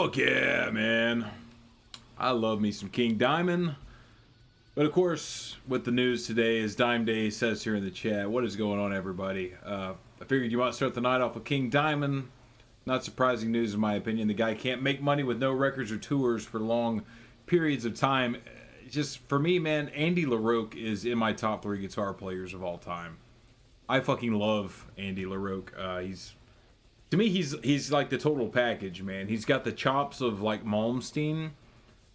Fuck yeah, man. I love me some King Diamond. But of course, with the news today, as Dime Day says here in the chat, what is going on, everybody? I figured you might start the night off with King Diamond. Not surprising news, in my opinion. The guy can't make money with no records or tours for long periods of time. Just, for me, man, Andy LaRocque is in my top 3 guitar players of all time. I fucking love Andy LaRocque. To me, he's like the total package, man. He's got the chops of, like, Malmsteen,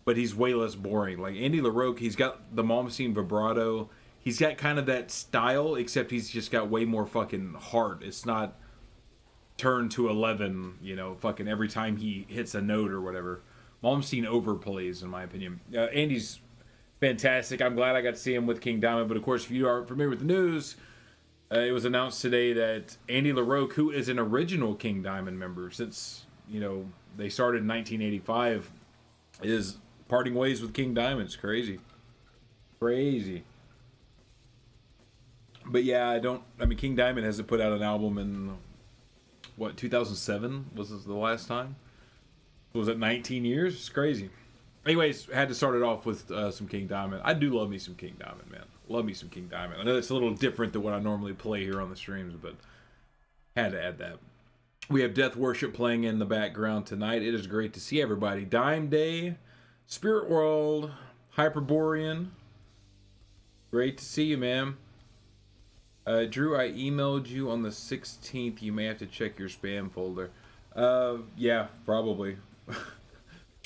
but he's way less boring. Like, Andy LaRocque, he's got the Malmsteen vibrato. He's got kind of that style, except he's just got way more fucking heart. It's not turned to 11, you know, fucking every time he hits a note or whatever. Malmsteen overplays, in my opinion. Andy's fantastic. I'm glad I got to see him with King Diamond, but of course, if you aren't familiar with the news, it was announced today that Andy LaRocque, who is an original King Diamond member since, you know, they started in 1985, is parting ways with King Diamond. It's crazy. Crazy. But yeah, King Diamond hasn't put out an album in, what, 2007 was this the last time? Was it 19 years? It's crazy. Anyways, had to start it off with some King Diamond. I do love me some King Diamond, man. Love me some King Diamond. I know it's a little different than what I normally play here on the streams, but had to add that. We have Death Worship playing in the background tonight. It is great to see everybody. Dime Day, Spirit World, Hyperborean. Great to see you, man. Drew, I emailed you on the 16th. You may have to check your spam folder. Yeah, probably. There's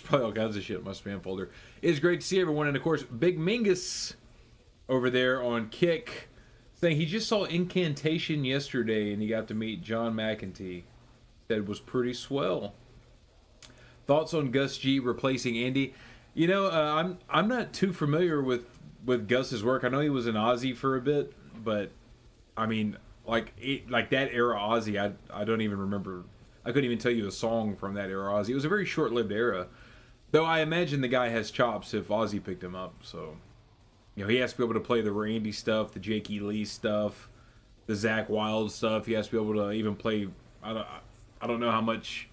probably all kinds of shit in my spam folder. It is great to see everyone. And of course, Big Mingus over there on Kick saying he just saw Incantation yesterday and he got to meet John McEntee. Said it was pretty swell. Thoughts on Gus G replacing Andy? You know, I'm not too familiar with Gus's work. I know he was in Ozzy for a bit, but I mean, like that era Ozzy, I don't even remember. I couldn't even tell you a song from that era Ozzy. It was a very short-lived era. Though I imagine the guy has chops if Ozzy picked him up, so you know, he has to be able to play the Randy stuff, the Jake E. Lee stuff, the Zakk Wylde stuff. He has to be able to even play. I don't know how much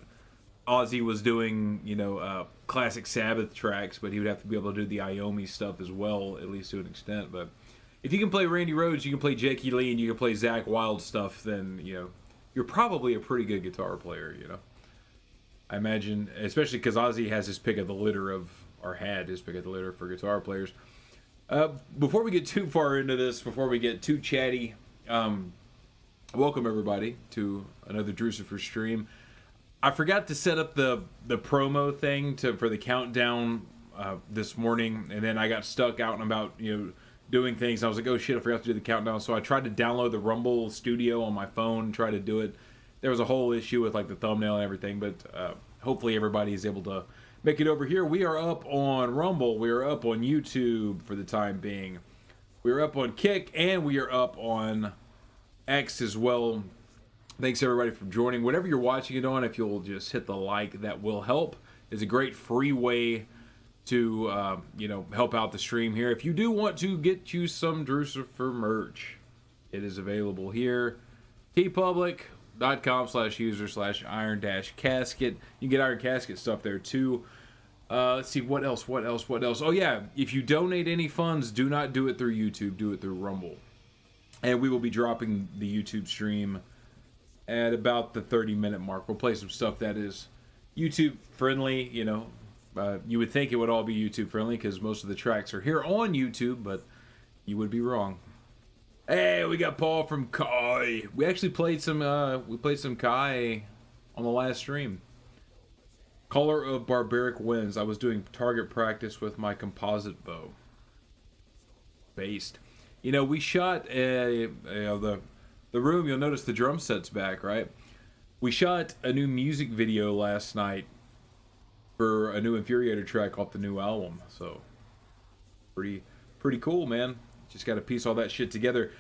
Ozzy was doing, you know, classic Sabbath tracks, but he would have to be able to do the Iommi stuff as well, at least to an extent. But if you can play Randy Rhoads, you can play Jake E. Lee, and you can play Zakk Wylde stuff, then you know you're probably a pretty good guitar player. You know, I imagine, especially because Ozzy has his pick of the litter had his pick of the litter for guitar players. Before we get too far into this, before we get too chatty, welcome everybody to another Drewcifixion stream. I forgot to set up the promo thing for the countdown this morning, and then I got stuck out and about, you know, doing things. I was like, oh shit, I forgot to do the countdown. So I tried to download the Rumble Studio on my phone, try to do it. There was a whole issue with like the thumbnail and everything, but hopefully everybody is able to make it over here. We are up on Rumble. We are up on YouTube for the time being. We are up on Kick, and we are up on X as well. Thanks everybody for joining. Whatever you're watching it on, if you'll just hit the like, that will help. It's a great free way to you know, help out the stream here. If you do want to get you some Drewcifixion merch, it is available here. tpublic.com/user/iron-casket. You can get Iron Casket stuff there too. Let's see, what else? Oh yeah, if you donate any funds, do not do it through YouTube, do it through Rumble. And we will be dropping the YouTube stream at about the 30-minute mark. We'll play some stuff that is YouTube friendly, you know. You would think it would all be YouTube friendly because most of the tracks are here on YouTube, but you would be wrong. Hey, we got Paul from Kai. We actually played some Kai on the last stream. Color of Barbaric Winds. I was doing target practice with my composite bow. Based. You know, we shot the room. You'll notice the drum set's back, right? We shot a new music video last night for a new Infuriator track off the new album. So pretty cool, man. Just got to piece all that shit together.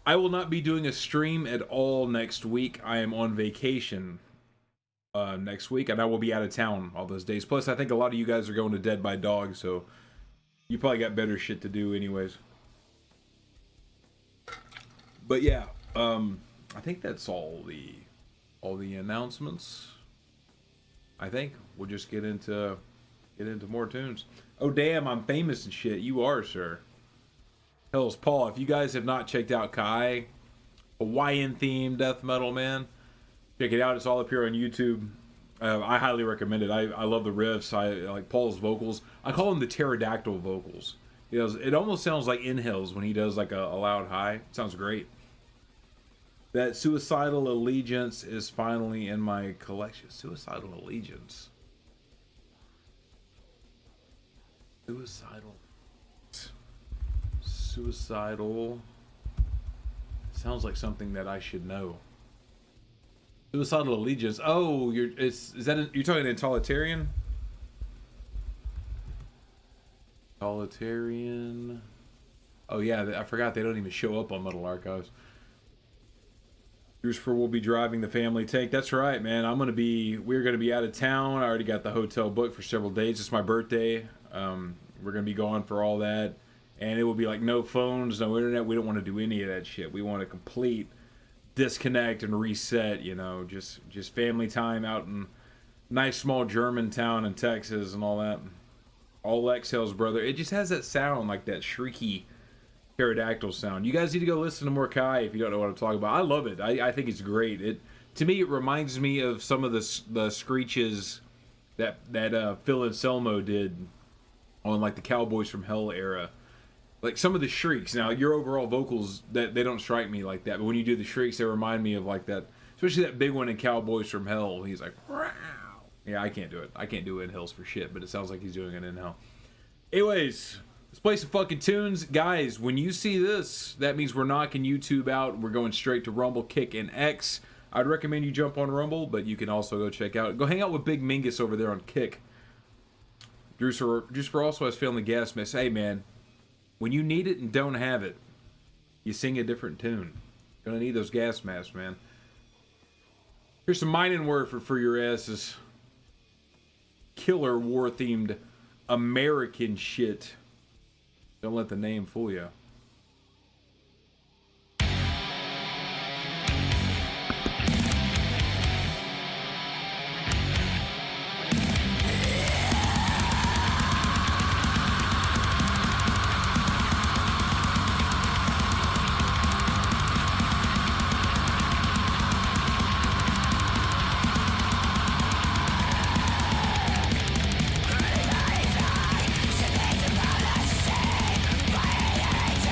I will not be doing a stream at all next week. I am on vacation next week, and I will be out of town all those days. Plus, I think a lot of you guys are going to Dead by Dog, so you probably got better shit to do anyways. But yeah, I think that's all the announcements. I think we'll just get into more tunes. Oh damn, I'm famous and shit. You are, sir. Hells Paul, if you guys have not checked out Kai, Hawaiian themed death metal, man, check it out. It's all up here on YouTube. I highly recommend it. I love the riffs. I like Paul's vocals. I call them the pterodactyl vocals. You know, it almost sounds like inhales when he does like a loud high. It sounds great. That Suicidal Allegiance is finally in my collection. Suicidal Allegiance. Suicidal. Sounds like something that I should know. Suicidal Allegiance. Oh, you're talking Totalitarian? Totalitarian. Oh yeah, I forgot they don't even show up on Metal Archives. Drewcifixion will be driving the family tank. That's right, man. We're gonna be out of town. I already got the hotel booked for several days. It's my birthday. We're gonna be gone for all that, and it will be like no phones, no internet. We don't want to do any of that shit. We want to complete disconnect and reset. You know, just family time out in nice small German town in Texas and all that. All exhales, brother. It just has that sound, like that shrieky pterodactyl sound. You guys need to go listen to more Kai if you don't know what I'm talking about. I love it. I think it's great. To me, it reminds me of some of the screeches that Phil Anselmo did on like the Cowboys from Hell era. Like some of the shrieks. Now, your overall vocals, that they don't strike me like that, but when you do the shrieks, they remind me of like that, especially that big one in Cowboys from Hell. He's like, wow. Yeah, I can't do it. I can't do inhales for shit, but it sounds like he's doing an inhale. Anyways, let's play some fucking tunes. Guys, when you see this, that means we're knocking YouTube out. We're going straight to Rumble, Kick, and X. I'd recommend you jump on Rumble, but you can also go hang out with Big Mingus over there on Kick. Drewcifixion also has Family Gas Mask. Hey, man, when you need it and don't have it, you sing a different tune. Gonna need those gas masks, man. Here's some mining word for your asses. Killer war-themed American shit. Don't let the name fool you. It's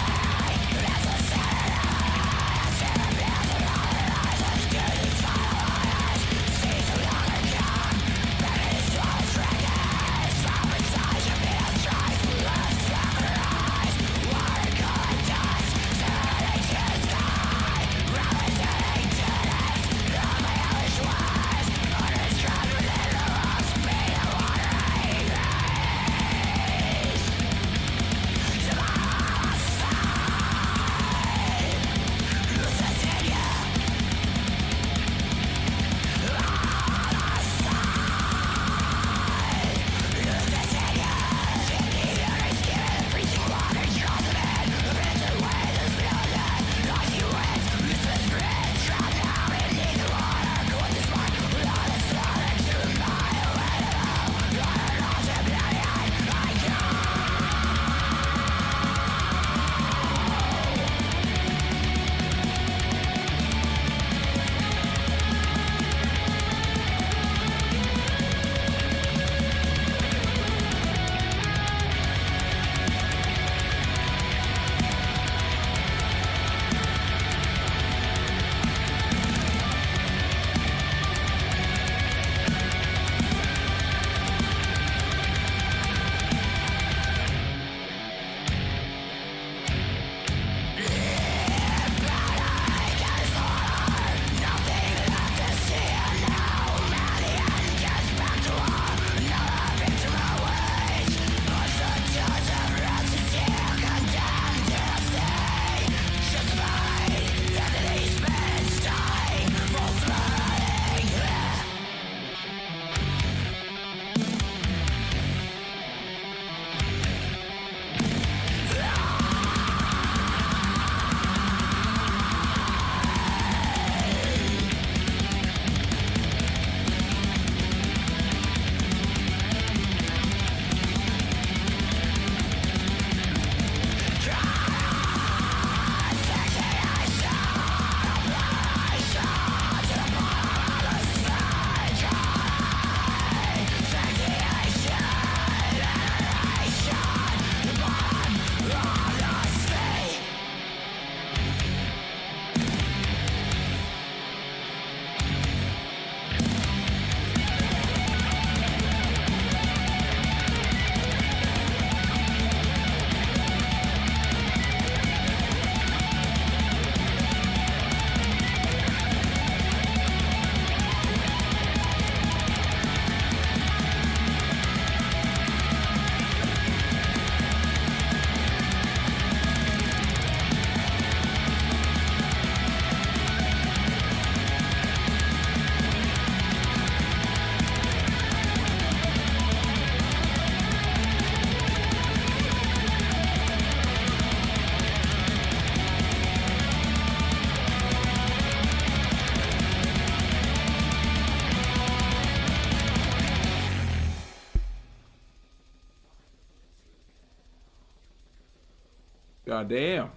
God damn.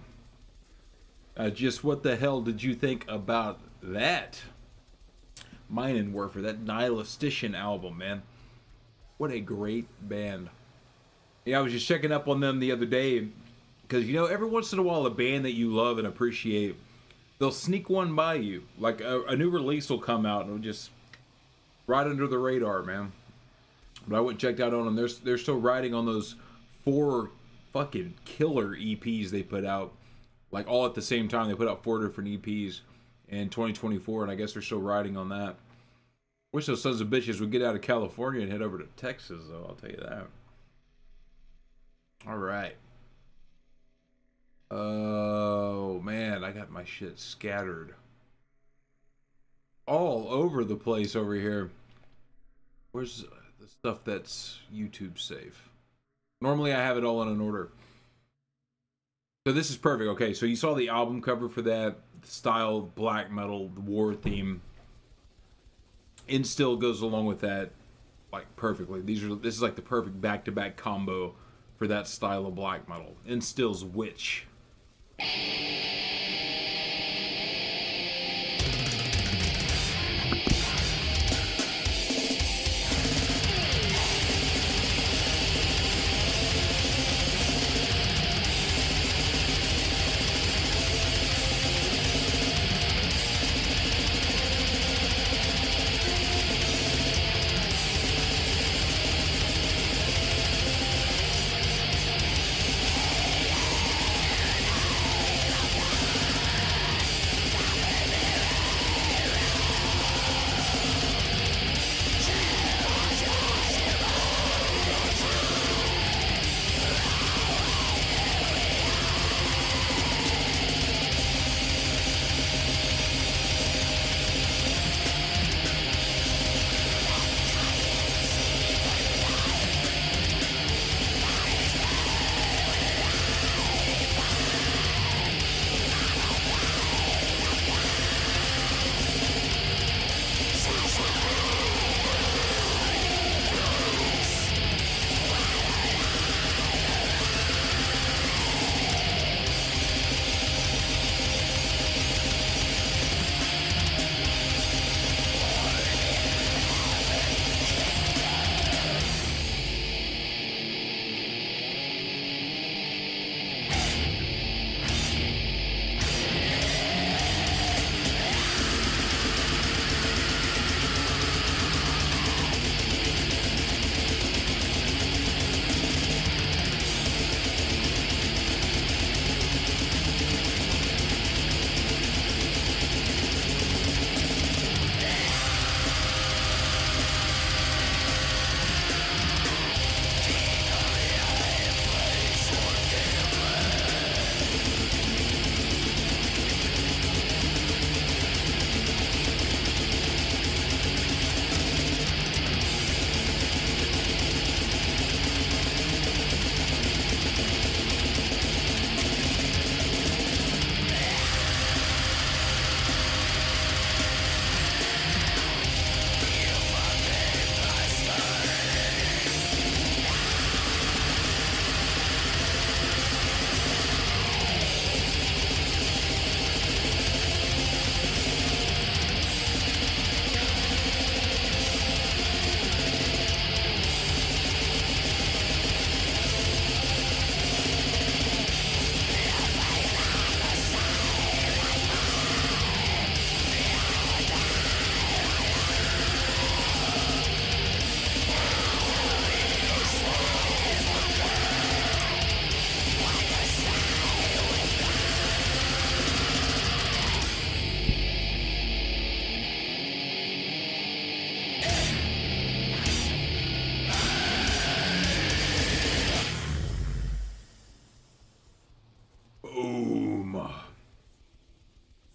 Just what the hell did you think about that? Mine and Warfare, that Nihilistician album, man. What a great band. Yeah, I was just checking up on them the other day because, you know, every once in a while a band that you love and appreciate, they'll sneak one by you. Like a new release will come out and it'll just right under the radar, man. But I went and checked out on them. They're still riding on those 4 fucking killer EPs they put out, like all at the same time. They put out 4 different EPs in 2024, and I guess they're still riding on that. Wish those sons of bitches would get out of California and head over to Texas, though, I'll tell you that. Alright. Oh, man, I got my shit scattered all over the place over here. Where's the stuff that's YouTube safe? Normally I have it all in an order. So this is perfect. Okay, so you saw the album cover for that. The style, black metal, the war theme. Instill goes along with that like perfectly. This is like the perfect back-to-back combo for that style of black metal. Instill's Witch.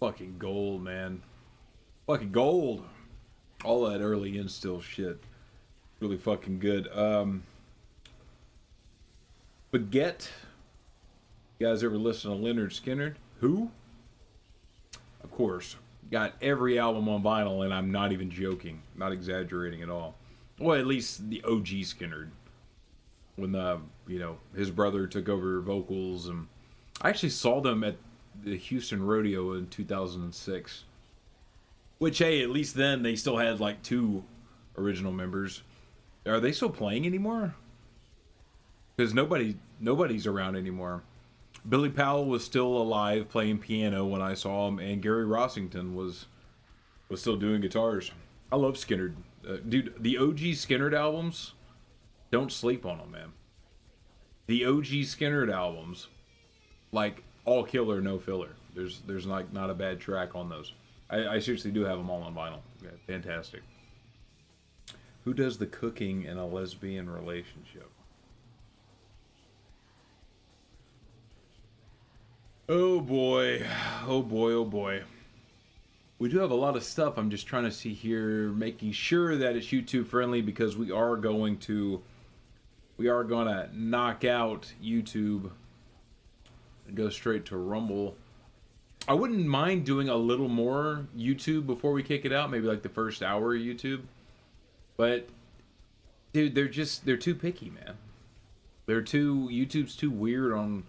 Fucking gold, man. Fucking gold. All that early Instill shit. Really fucking good. Baguette. You guys ever listen to Leonard Skinner? Who? Of course. Got every album on vinyl, and I'm not even joking. Not exaggerating at all. Well, at least the OG Skinner. When you know, his brother took over vocals, and I actually saw them at the Houston Rodeo in 2006. Which, hey, at least then they still had like 2 original members. Are they still playing anymore? Because nobody's around anymore. Billy Powell was still alive playing piano when I saw him, and Gary Rossington was still doing guitars. I love Skynyrd. Dude, the OG Skynyrd albums, don't sleep on them, man. The OG Skynyrd albums, like, all killer, no filler. There's like not a bad track on those. I seriously do have them all on vinyl. Yeah, fantastic. Who does the cooking in a lesbian relationship? Oh boy. Oh boy, oh boy. We do have a lot of stuff. I'm just trying to see here, making sure that it's YouTube friendly, because we are going to knock out YouTube and go straight to Rumble. I wouldn't mind doing a little more YouTube before we kick it out, maybe like the first hour of YouTube. But dude, they're too picky, man. YouTube's too weird on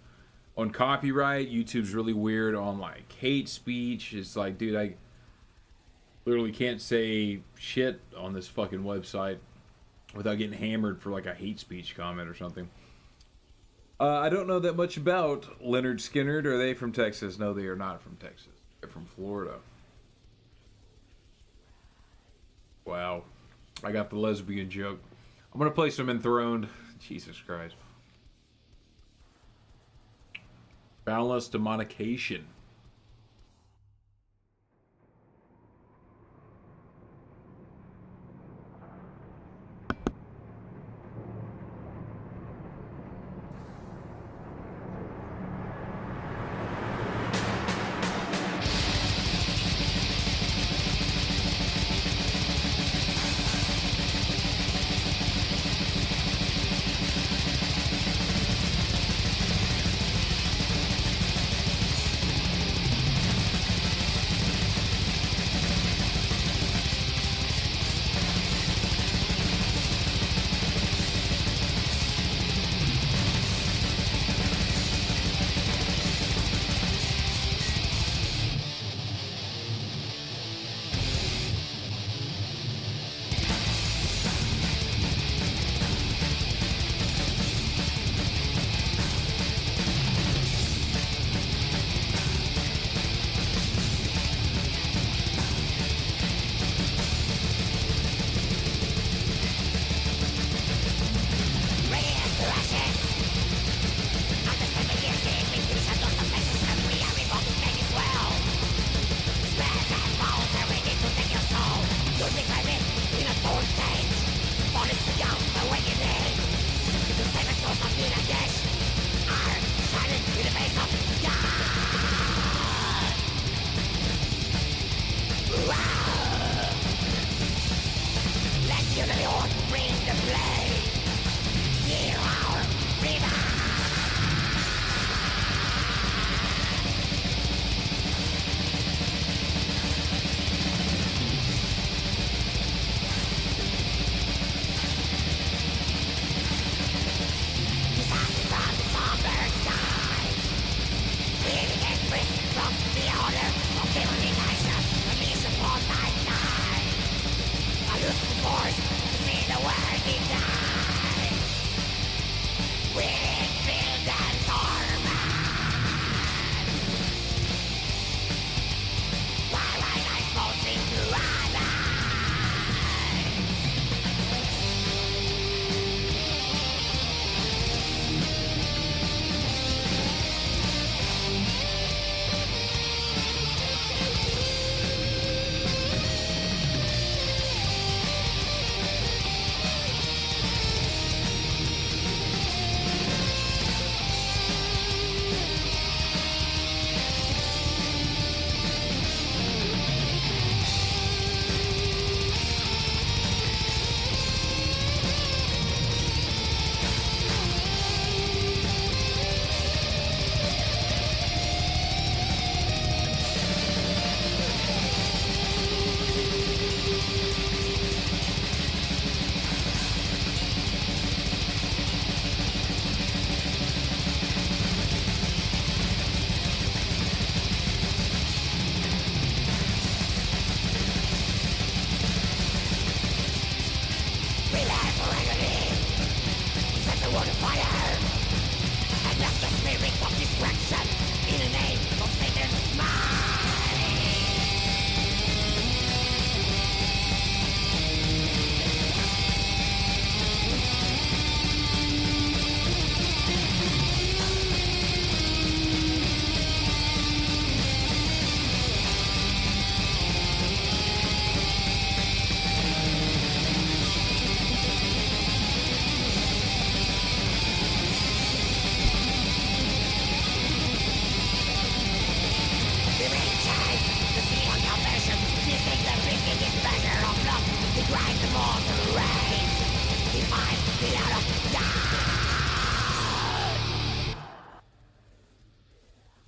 copyright. YouTube's really weird on like hate speech. It's like, dude, I literally can't say shit on this fucking website without getting hammered for like a hate speech comment or something. I don't know that much about Leonard Skynyrd. Are they from Texas? No, they are not from Texas. They're from Florida. Wow. I got the lesbian joke. I'm going to play some Enthroned. Jesus Christ. Boundless Demonication.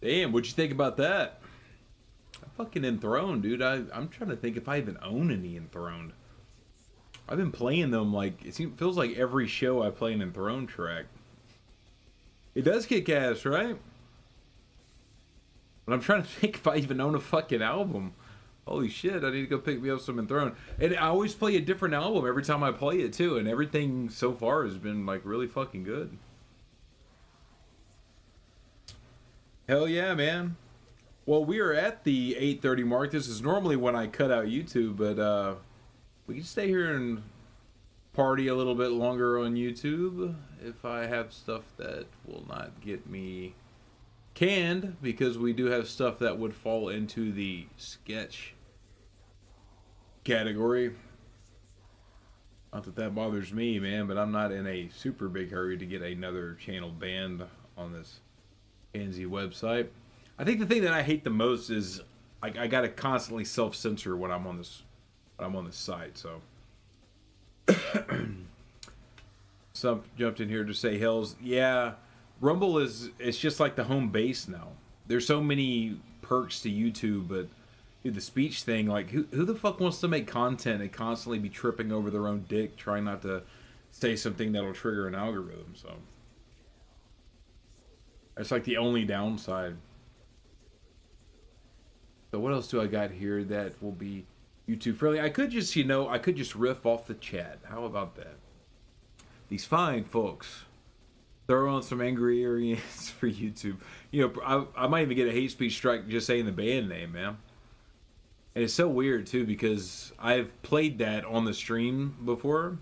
Damn, what'd you think about that? I'm fucking Enthroned, dude. I'm trying to think if I even own any Enthroned. I've been playing them like, feels like every show I play an Enthroned track. It does kick ass, right? But I'm trying to think if I even own a fucking album. Holy shit, I need to go pick me up some Enthroned. And I always play a different album every time I play it too, and everything so far has been like really fucking good. Hell yeah, man. Well, we are at the 8:30 mark. This is normally when I cut out YouTube, but we can stay here and party a little bit longer on YouTube if I have stuff that will not get me canned, because we do have stuff that would fall into the sketch category. Not that that bothers me, man, but I'm not in a super big hurry to get another channel banned on this Anzi website. I think the thing that I hate the most is I gotta constantly self-censor when I'm on this site. So some jumped in here to say hells yeah, Rumble it's just like the home base now. There's so many perks to YouTube, but dude, the speech thing, like who the fuck wants to make content and constantly be tripping over their own dick trying not to say something that'll trigger an algorithm? So that's like the only downside. So what else do I got here that will be YouTube friendly? I could just, I could just riff off the chat. How about that? These fine folks throw on some angry areas for YouTube. I might even get a hate speech strike just saying the band name, man. And it's so weird too, because I've played that on the stream before,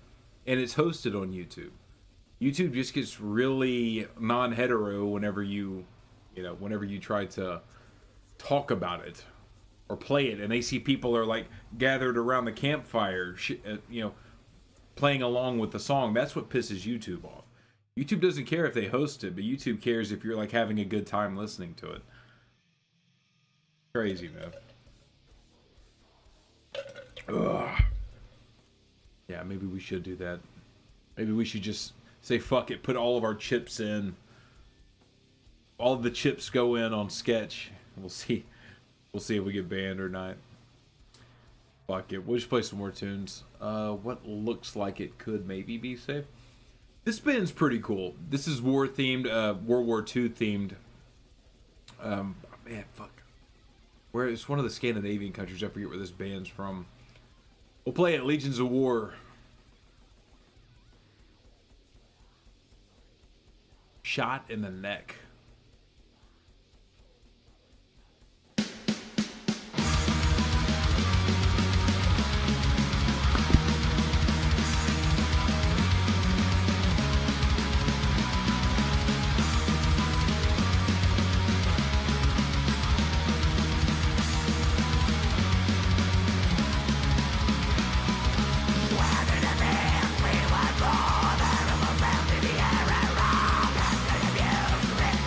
and it's hosted on YouTube. YouTube just gets really non-hetero whenever you try to talk about it or play it, and they see people are like gathered around the campfire, playing along with the song. That's what pisses YouTube off. YouTube doesn't care if they host it, but YouTube cares if you're like having a good time listening to it. Crazy, man. Ugh. Yeah, maybe we should do that. Maybe we should just say fuck it, put all of our chips in. All of the chips go in on sketch. We'll see if we get banned or not. Fuck it. We'll just play some more tunes. What looks like it could maybe be safe. This band's pretty cool. This is war themed, World War II themed. Man, fuck. Where it's one of the Scandinavian countries. I forget where this band's from. We'll play it. Legions of War. Shot in the neck. We were born out of a mountain, the air and rock, and the abuse,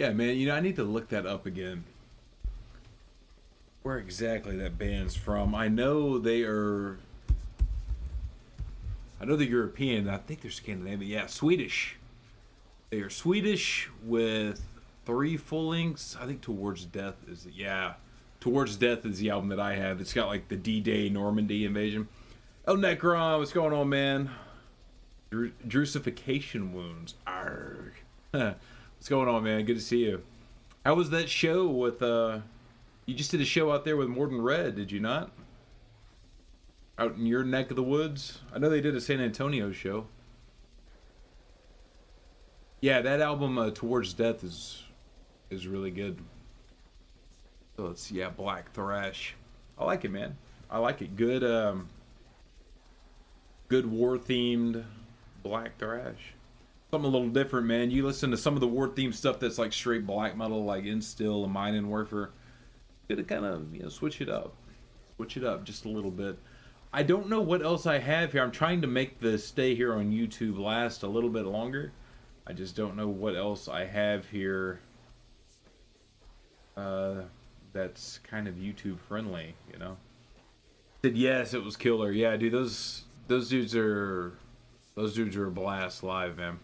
Yeah, man, you know, I need to look that up again. Where exactly that band's from. I know they're European. I think they're Scandinavian. Yeah, Swedish. They are Swedish with 3 full lengths. I think Towards Death is Towards Death is the album that I have. It's got like the D-Day Normandy invasion. El Necron, what's going on, man? Drewcifixion wounds. Arrgh. What's going on, man? Good to see you. How was that show with you just did a show out there with Morden Red, did you not? Out in your neck of the woods? I know they did a San Antonio show. Yeah, that album Towards Death is really good. So it's Black Thrash. I like it, man. I like it. Good good war themed Black Thrash. Something a little different, man. You listen to some of the war themed stuff that's like straight black metal, like Instill and Mine and Warfare. Gotta kind of, you know, switch it up. Switch it up just a little bit. I don't know what else I have here. I'm trying to make the stay here on YouTube last a little bit longer. I just don't know what else I have here that's kind of YouTube friendly, you know. Said yes, it was killer. Yeah, dude, those dudes are a blast live, man.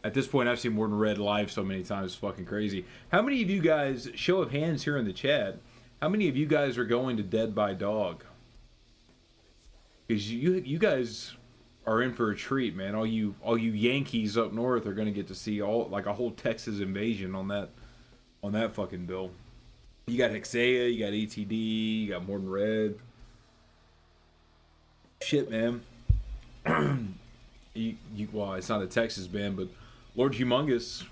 At this point, I've seen Morden Red live so many times, it's fucking crazy. How many of you guys, show of hands here in the chat, how many of you guys are going to Dead by Dog? Because you guys are in for a treat, man. All you Yankees up north are gonna get to see like a whole Texas invasion on that fucking bill. You got Hexea, you got ATD, you got Morden Red. Shit, man. Well, it's not a Texas band, but Lord Humongous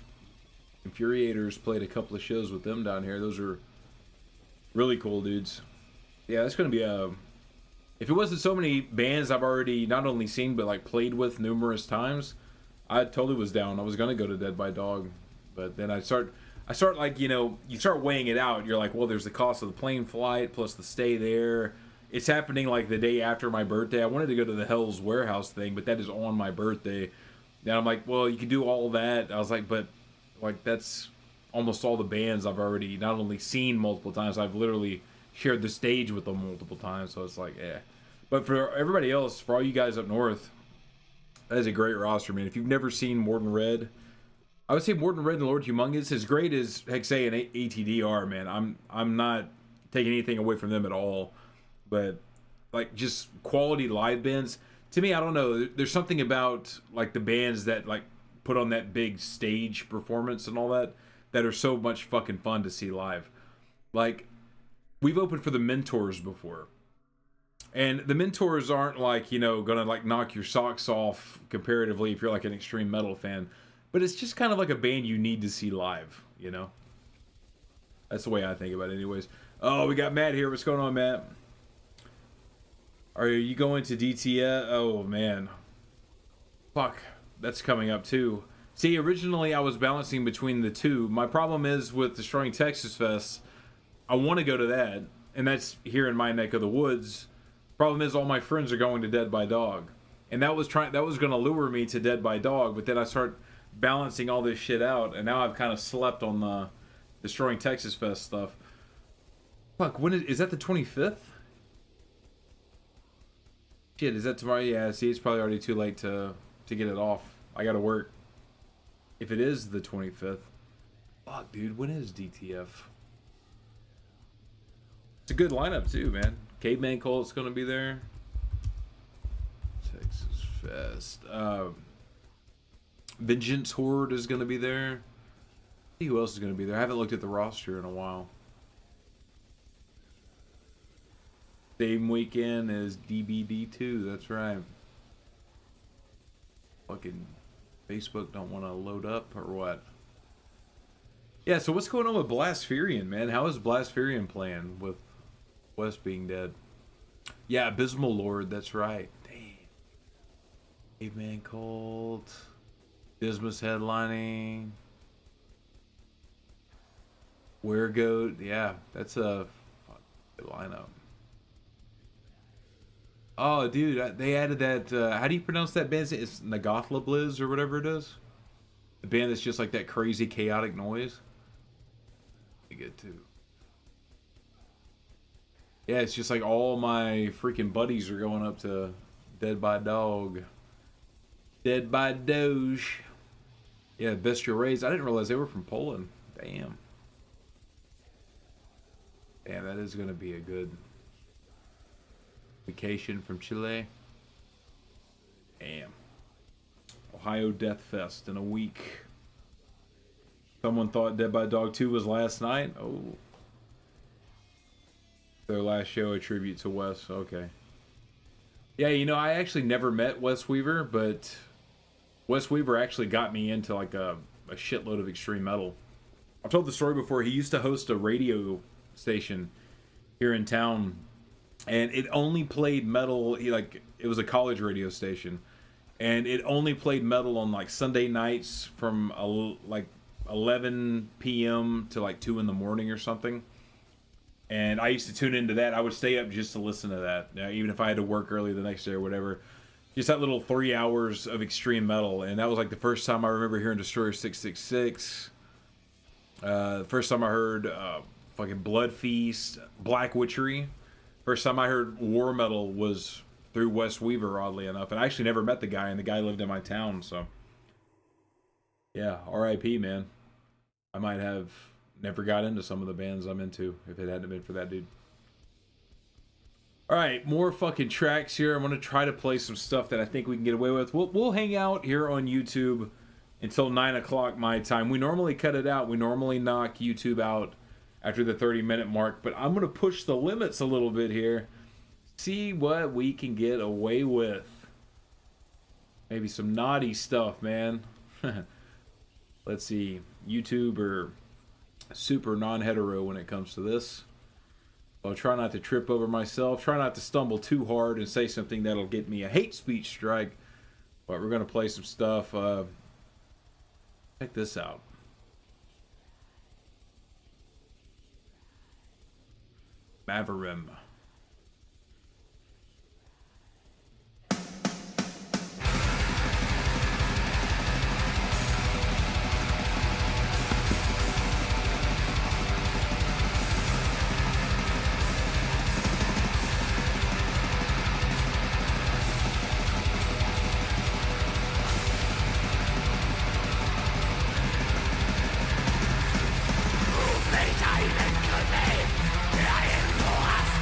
Infuriators played a couple of shows with them down here. Those are really cool dudes. Yeah, that's gonna be a. If it wasn't so many bands I've already not only seen but like played with numerous times, I totally was down. I was gonna go to Dead by Dog, but then I start like, you know, you start weighing it out. You're like, well, there's the cost of the plane flight plus the stay there. It's happening like the day after my birthday. I wanted to go to the Hell's Warehouse thing, but that is on my birthday. Then I'm like, well, you can do all that. I was like, but like that's almost all the bands I've already not only seen multiple times, I've literally shared the stage with them multiple times. So it's like, But for everybody else, for all you guys up north, that is a great roster, man. If you've never seen Morden Red, I would say Morden Red and Lord Humongous, as great as Hexea and ATD are, man. I'm not taking anything away from them at all. But like just quality live bands, to me, I don't know. There's something about like the bands that like put on that big stage performance and all that are so much fucking fun to see live. Like we've opened for the Mentors before, and the Mentors aren't like, you know, gonna like knock your socks off comparatively if you're like an extreme metal fan, but it's just kind of like a band you need to see live, you know. That's the way I think about it, anyways. Oh, we got Matt here. What's going on, Matt? Are you going to DTF? Oh, man. Fuck. That's coming up, too. See, originally I was balancing between the two. My problem is with Destroying Texas Fest, I want to go to that, and that's here in my neck of the woods. Problem is all my friends are going to Dead by Dog. And that was going to lure me to Dead by Dog, but then I start balancing all this shit out, and now I've kind of slept on the Destroying Texas Fest stuff. Fuck, when is that the 25th? Shit, is that tomorrow? Yeah, see, it's probably already too late to get it off. I gotta work. If it is the 25th. Fuck, dude, when is DTF? It's a good lineup, too, man. Caveman Colt's gonna be there. Texas Fest. Vengeance Horde is gonna be there. See who else is gonna be there. I haven't looked at the roster in a while. Same weekend as DBD2, that's right. Fucking Facebook don't want to load up or what? Yeah, so what's going on with Blaspherian, man? How is Blaspherian playing with West being dead? Yeah, Abysmal Lord, that's right. Damn. Caveman Cult. Dismas headlining. Weregoat, yeah, that's a good lineup. Oh, dude, they added that. How do you pronounce that band? It's Nagathla Blizz or whatever it is. The band that's just like that crazy chaotic noise. good too. Yeah, it's just like all my freaking buddies are going up to Dead by Dog. Dead by Doge. Yeah, Bestial Raids. I didn't realize they were from Poland. Damn. Damn, that is going to be a good vacation from Chile. Damn. Ohio Death Fest in a week. Someone thought Dead by Dog 2 was last night. Oh. Their last show, a tribute to Wes. Okay. Yeah, you know, I actually never met Wes Weaver, but Wes Weaver actually got me into like a shitload of extreme metal. I've told the story before. He used to host a radio station here in town, and it only played metal. It was a college radio station, and it only played metal on like Sunday nights from like 11 p.m. to like 2 in the morning or something. And I used to tune into that. I would stay up just to listen to that, even if I had to work early the next day or whatever. Just that little 3 hours of extreme metal. And that was like the first time I remember hearing Destroyer 666. First time I heard fucking Blood Feast, Black Witchery. First time I heard war metal was through Wes Weaver, oddly enough. And I actually never met the guy, and the guy lived in my town, so. Yeah, R.I.P., man. I might have never got into some of the bands I'm into if it hadn't been for that dude. Alright, more fucking tracks here. I'm going to try to play some stuff that I think we can get away with. We'll hang out here on YouTube until 9 o'clock my time. We normally cut it out. We normally knock YouTube out after the 30-minute mark. But I'm going to push the limits a little bit here. See what we can get away with. Maybe some naughty stuff, man. Let's see. YouTube or super non-hetero when it comes to this. I'll try not to trip over myself. Try not to stumble too hard and say something that'll get me a hate speech strike. But we're going to play some stuff. Check this out. Maverim.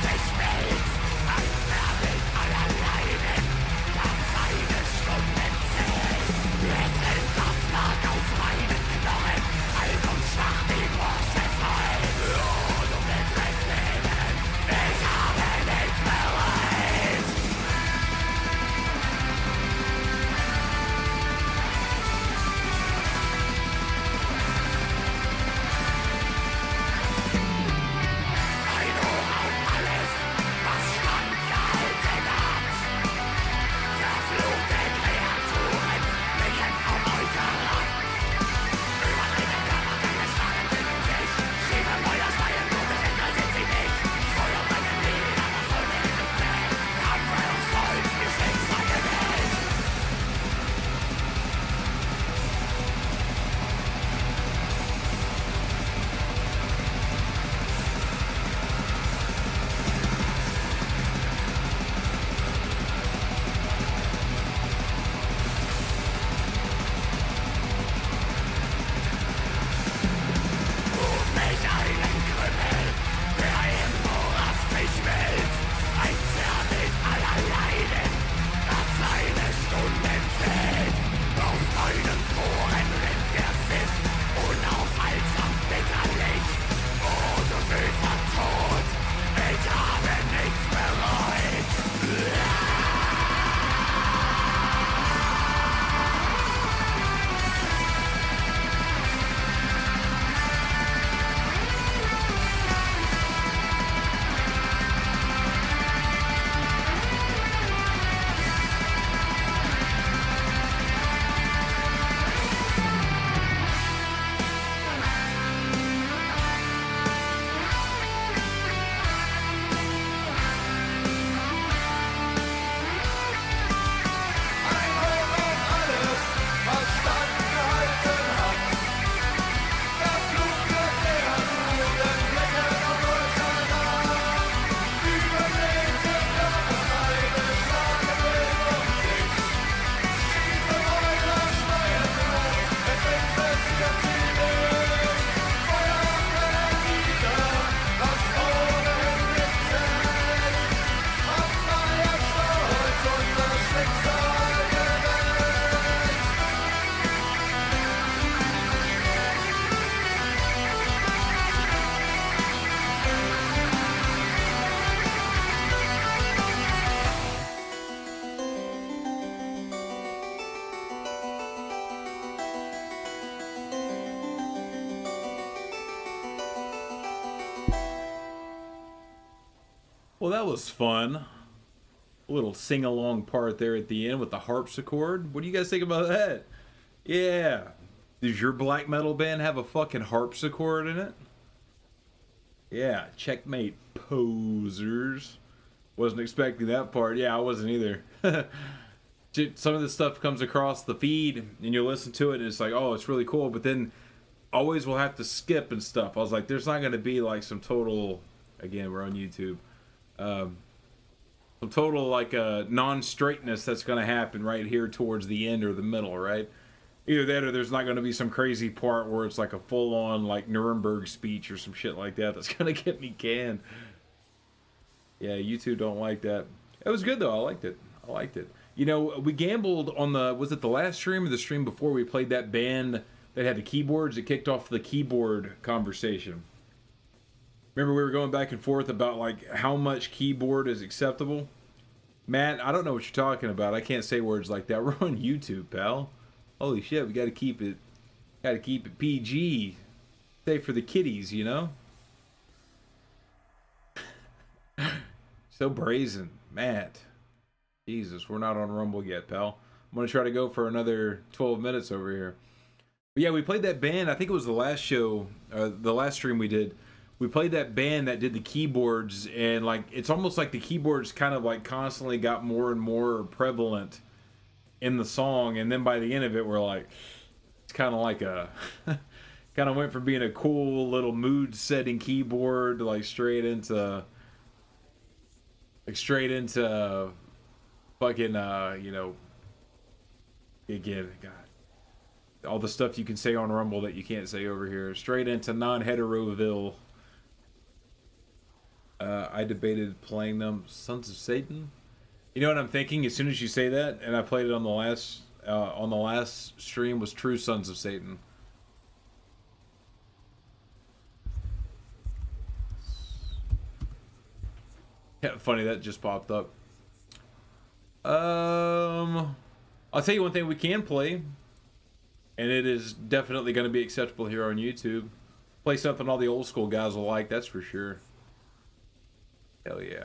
Station Well, that was fun. A little sing-along part there at the end with the harpsichord. What do you guys think about that? Yeah. Does your black metal band have a fucking harpsichord in it? Yeah, checkmate, posers. Wasn't expecting that part. Yeah, I wasn't either. Some of this stuff comes across the feed and you listen to it and it's like, oh, it's really cool. But then always will have to skip and stuff. I was like, there's not going to be like some total, again, we're on YouTube. Some total like non-straightness that's going to happen right here towards the end or the middle, right? Either that or there's not going to be some crazy part where it's like a full-on like Nuremberg speech or some shit like that that's going to get me canned. Yeah, YouTube don't like that. It was good though. I liked it. I liked it. You know, we gambled on the, was it the last stream or the stream before we played that band that had the keyboards? It kicked off the keyboard conversation. Remember we were going back and forth about like how much keyboard is acceptable? Matt, I don't know what you're talking about. I can't say words like that. We're on YouTube, pal. Holy shit, we gotta keep it PG. Safe for the kiddies, you know? So brazen. Matt. Jesus, we're not on Rumble yet, pal. I'm gonna try to go for another 12 minutes over here. But yeah, we played that band. I think it was the last show, the last stream we did. We played that band that did the keyboards, and like it's almost like the keyboards kind of like constantly got more and more prevalent in the song, and then by the end of it, we're like, it's kind of like a, kind of went from being a cool little mood-setting keyboard to like straight into fucking, you know, again, God, all the stuff you can say on Rumble that you can't say over here, straight into non-heteroville. I debated playing them Sons of Satan. You know what I'm thinking? As soon as you say that, and I played it on the last stream, was True Sons of Satan. Yeah, funny that just popped up. I'll tell you one thing we can play, and it is definitely going to be acceptable here on YouTube. Play something all the old school guys will like, that's for sure. Hell yeah.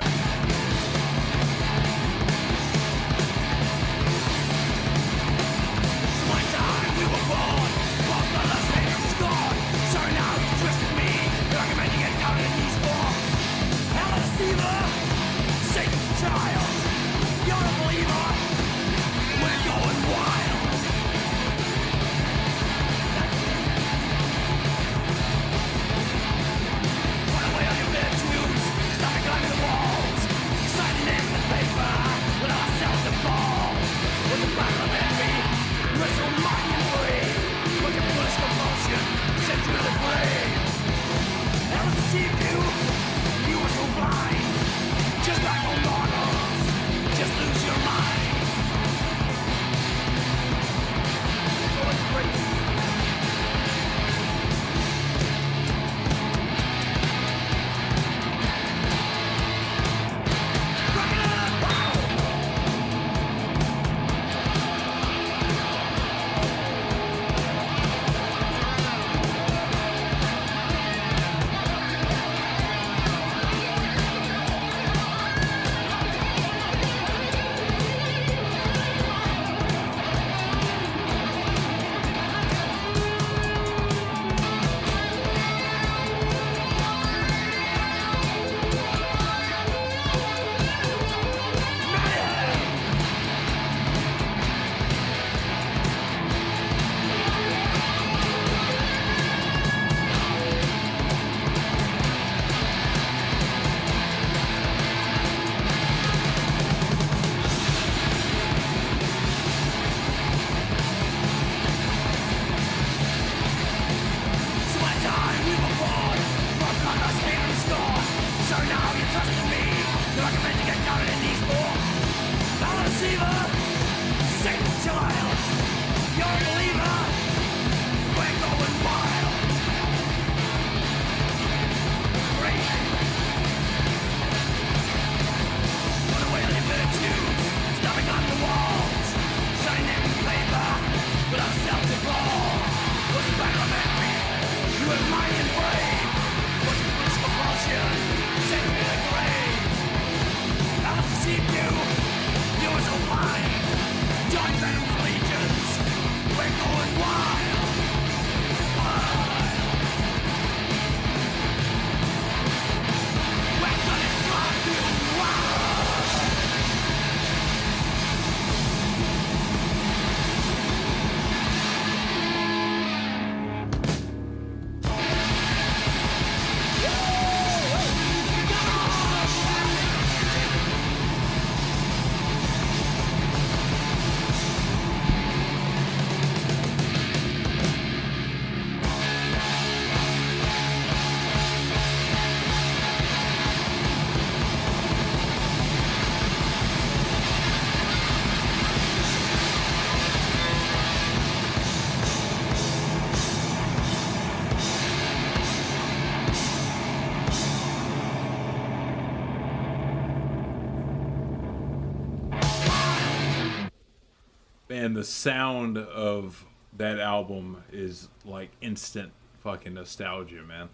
Man, the sound of that album is like instant fucking nostalgia, man.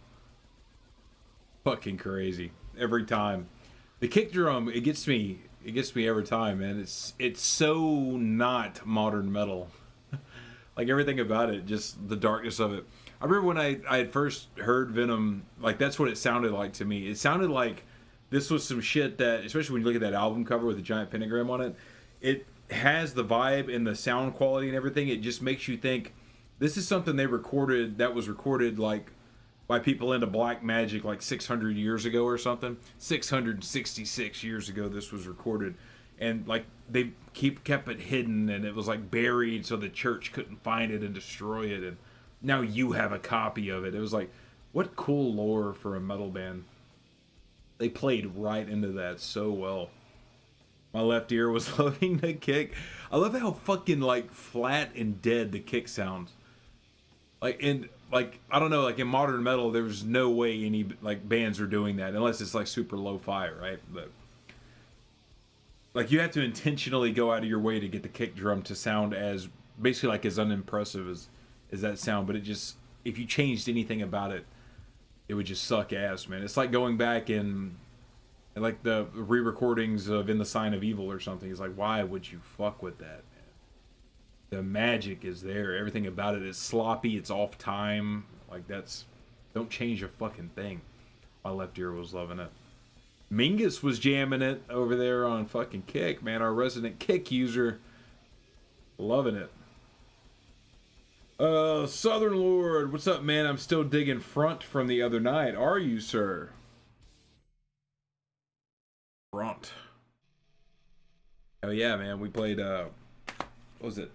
Fucking crazy every time. The kick drum, it gets me every time, man. It's so not modern metal. Like everything about it, just the darkness of it. I remember when I had first heard Venom, like that's what it sounded like to me. It sounded like this was some shit that, especially when you look at that album cover with the giant pentagram on it, it has the vibe and the sound quality and everything. It just makes you think this is something they recorded, that was recorded like by people into black magic like 600 years ago or something. 666 years ago this was recorded. And like they kept it hidden, and it was like buried so the church couldn't find it and destroy it, and now you have a copy of it. It was like, what cool lore for a metal band. They played right into that so well. My left ear was loving the kick. I love how fucking like flat and dead the kick sounds. Like I don't know, like in modern metal there's no way any like bands are doing that unless it's like super lo-fi, right? But like you have to intentionally go out of your way to get the kick drum to sound as basically like as unimpressive as that sound, but it just, if you changed anything about it, it would just suck ass, man. It's like going back and like the re-recordings of In the Sign of Evil or something. It's like, why would you fuck with that, man? The magic is there. Everything about it is sloppy. It's off time. Like don't change a fucking thing. My left ear was loving it. Mingus was jamming it over there on fucking Kick, man. Our resident Kick user. Loving it. Southern Lord, what's up, man? I'm still digging Front from the other night. Are you, sir? Front. Oh yeah, man. We played what was it?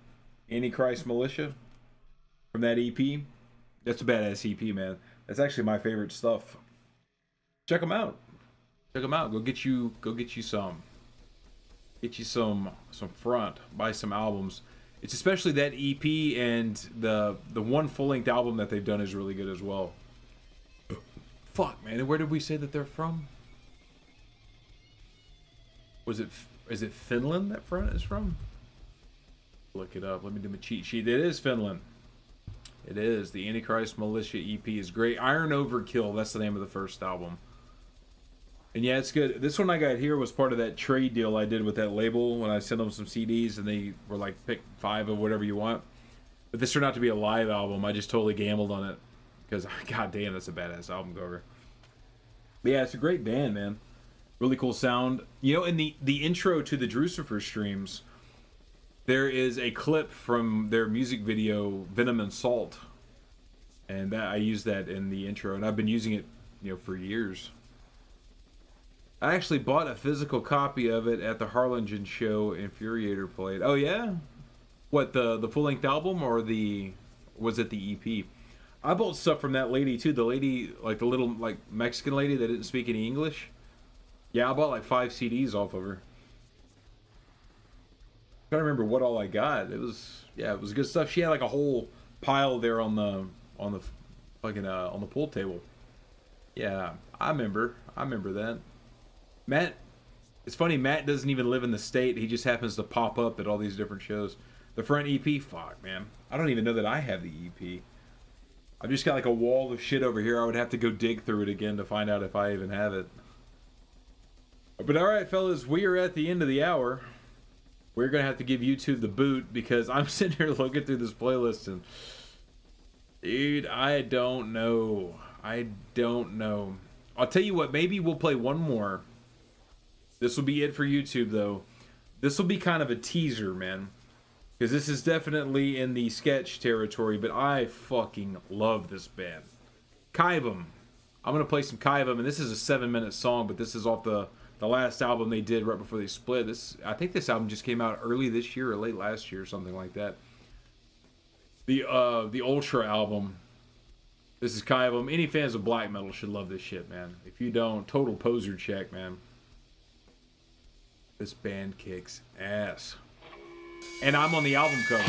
Antichrist Militia from that EP. That's a badass EP, man. That's actually my favorite stuff. Check them out. Check them out. Go get you some. Get you some Front. Buy some albums. It's especially that EP, and the one full-length album that they've done is really good as well. Fuck, man. And where did we say that they're from? Is it Finland that Front is from? Look it up. Let me do my cheat sheet. It is Finland. It is. The Antichrist Militia EP is great. Iron Overkill, that's the name of the first album. And yeah, it's good. This one I got here was part of that trade deal I did with that label when I sent them some CDs, and they were like, pick 5 of whatever you want. But this turned out to be a live album. I just totally gambled on it because, god damn, that's a badass album cover. But yeah, it's a great band, man. Really cool sound. You know, in the intro to the Drewcifixion streams, there is a clip from their music video, Venom and Salt. And that I used that in the intro, and I've been using it, you know, for years. I actually bought a physical copy of it at the Harlingen show Infuriator played. Oh yeah? What, the full-length album, or was it the EP? I bought stuff from that lady too. The lady, like the little like Mexican lady that didn't speak any English. Yeah, I bought like 5 CDs off of her. I don't remember what all I got. It was good stuff. She had like a whole pile there on the fucking on the pool table. Yeah, I remember that. Matt, it's funny, Matt doesn't even live in the state. He just happens to pop up at all these different shows. The Front EP, fuck, man. I don't even know that I have the EP. I've just got like a wall of shit over here. I would have to go dig through it again to find out if I even have it. But alright, fellas, we are at the end of the hour. We're going to have to give YouTube the boot because I'm sitting here looking through this playlist and... dude, I don't know. I'll tell you what, maybe we'll play one more. This will be it for YouTube, though. This will be kind of a teaser, man. Because this is definitely in the sketch territory, but I fucking love this band. Kaivum. I'm going to play some Kaivum, and this is a 7-minute song, but this is off the last album they did right before they split. I think this album just came out early this year or late last year or something like that. The Ultra album. This is Kaivum. Any fans of black metal should love this shit, man. If you don't, total poser check, man. This band kicks ass. And I'm on the album cover.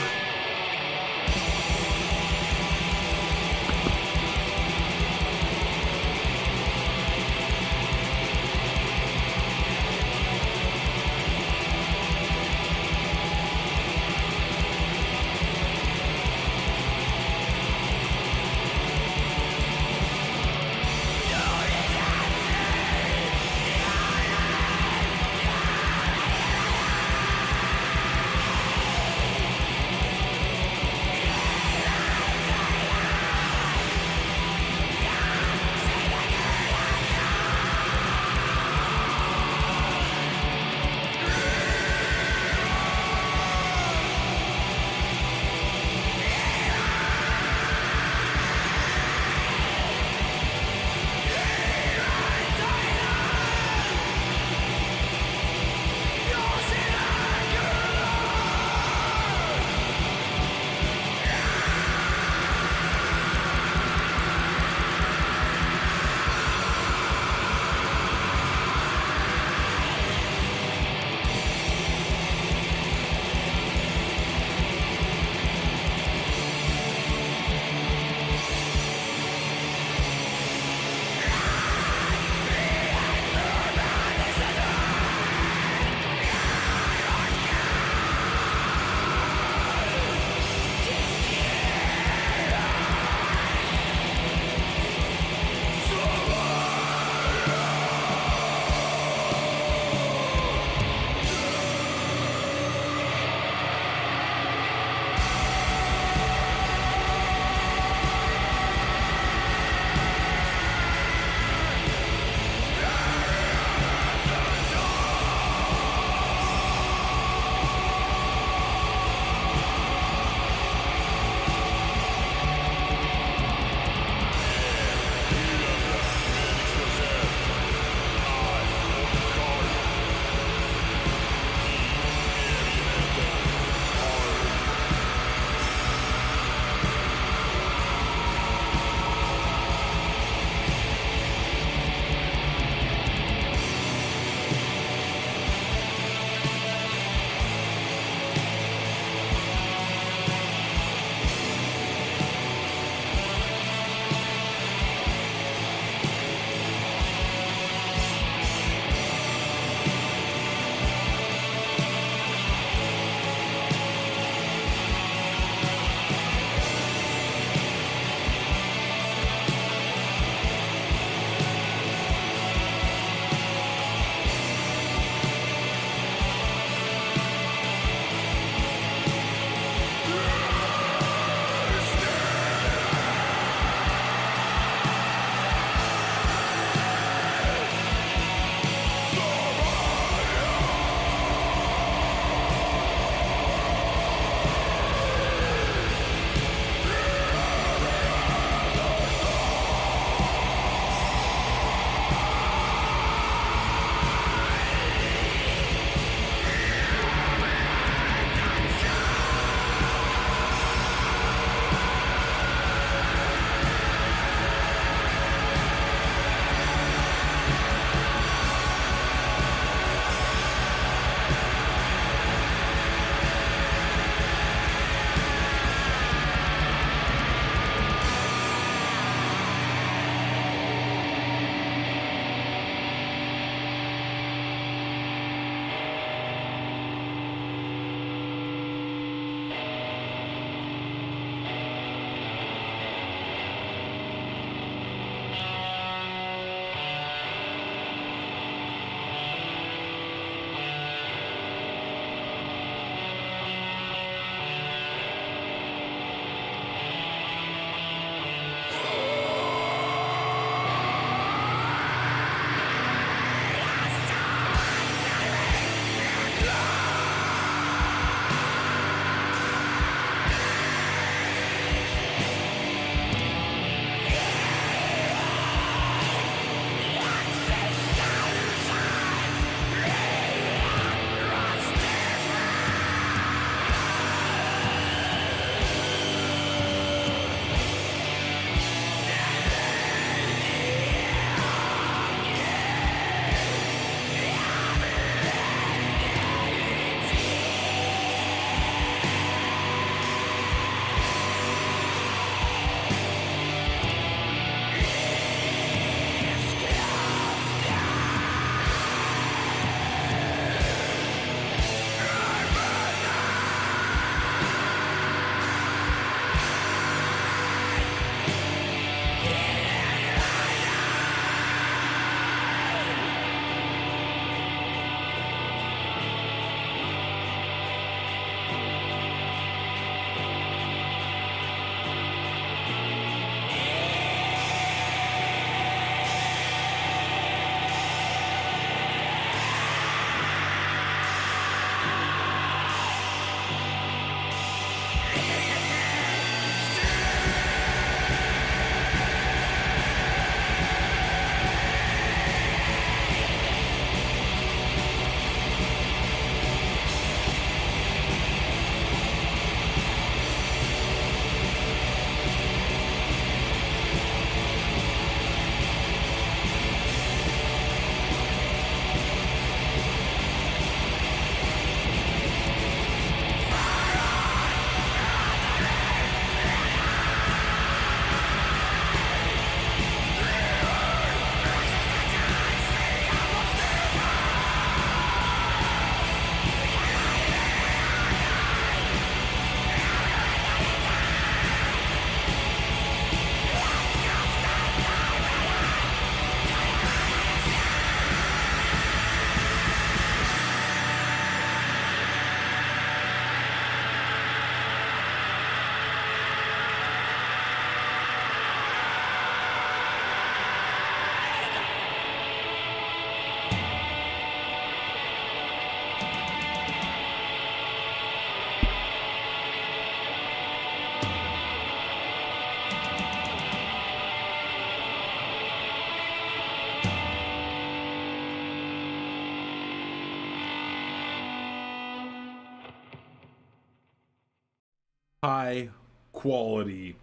high quality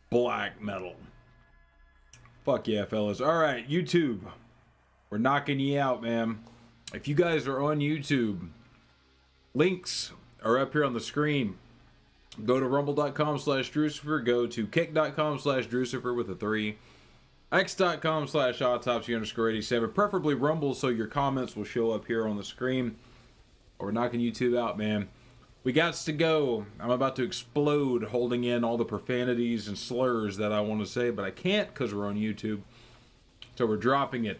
black metal. Fuck yeah, fellas. All right, YouTube. We're knocking you out, man. If you guys are on YouTube, links are up here on the screen. Go to rumble.com/Drewcifer. Go to kick.com/Drewcifer with a 3. x.com/autopsy_87. Preferably Rumble so your comments will show up here on the screen. We're knocking YouTube out, man. We got to go. I'm about to explode holding in all the profanities and slurs that I want to say, but I can't because we're on YouTube. So we're dropping it.